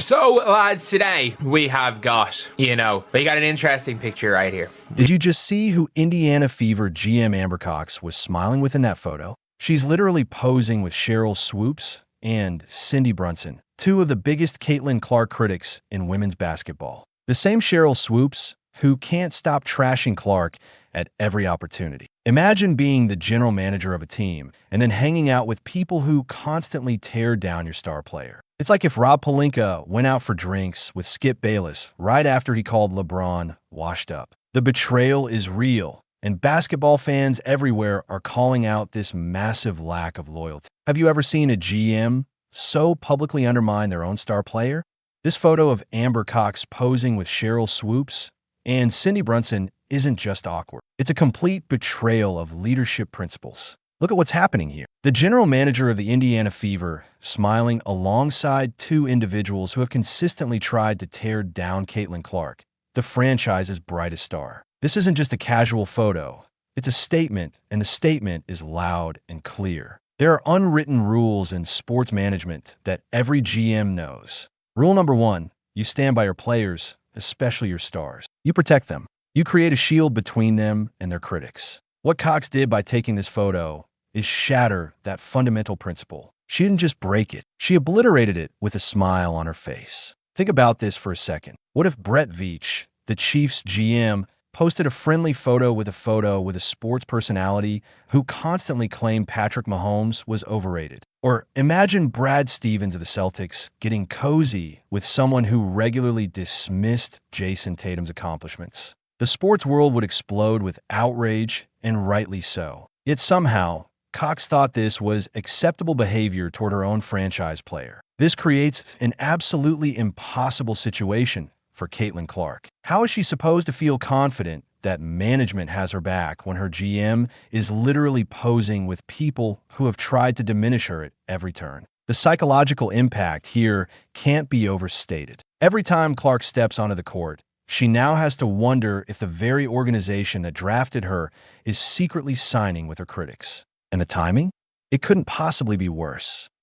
So, lads, today we have got, we got an interesting picture right here. Did you just see who Indiana Fever GM Amber Cox was smiling with in that photo? She's literally posing with Cheryl Swoops and Cindy Brunson, two of the biggest Caitlin Clark critics in women's basketball. The same Cheryl Swoops who can't stop trashing Clark at every opportunity. Imagine being the general manager of a team and then hanging out with people who constantly tear down your star player. It's like if Rob Pelinka went out for drinks with Skip Bayless right after he called LeBron washed up. The betrayal is real, and basketball fans everywhere are calling out this massive lack of loyalty. Have you ever seen a GM so publicly undermine their own star player? This photo of Amber Cox posing with Cheryl Swoops and Cindy Brunson isn't just awkward. It's a complete betrayal of leadership principles. Look at what's happening here. The general manager of the Indiana Fever smiling alongside two individuals who have consistently tried to tear down Caitlin Clark, the franchise's brightest star. This isn't just a casual photo. It's a statement, and the statement is loud and clear. There are unwritten rules in sports management that every GM knows. Rule number 1, you stand by your players, especially your stars. You protect them. You create a shield between them and their critics. What Cox did by taking this photo is shatter that fundamental principle. She didn't just break it, she obliterated it with a smile on her face. Think about this for a second. What if Brett Veach, the Chiefs GM, posted a friendly photo with a sports personality who constantly claimed Patrick Mahomes was overrated? Or imagine Brad Stevens of the Celtics getting cozy with someone who regularly dismissed Jason Tatum's accomplishments. The sports world would explode with outrage, and rightly so. Yet somehow, Cox thought this was acceptable behavior toward her own franchise player. This creates an absolutely impossible situation for Caitlin Clark. How is she supposed to feel confident that management has her back when her GM is literally posing with people who have tried to diminish her at every turn? The psychological impact here can't be overstated. Every time Clark steps onto the court, she now has to wonder if the very organization that drafted her is secretly signing with her critics. And the timing? It couldn't possibly be worse.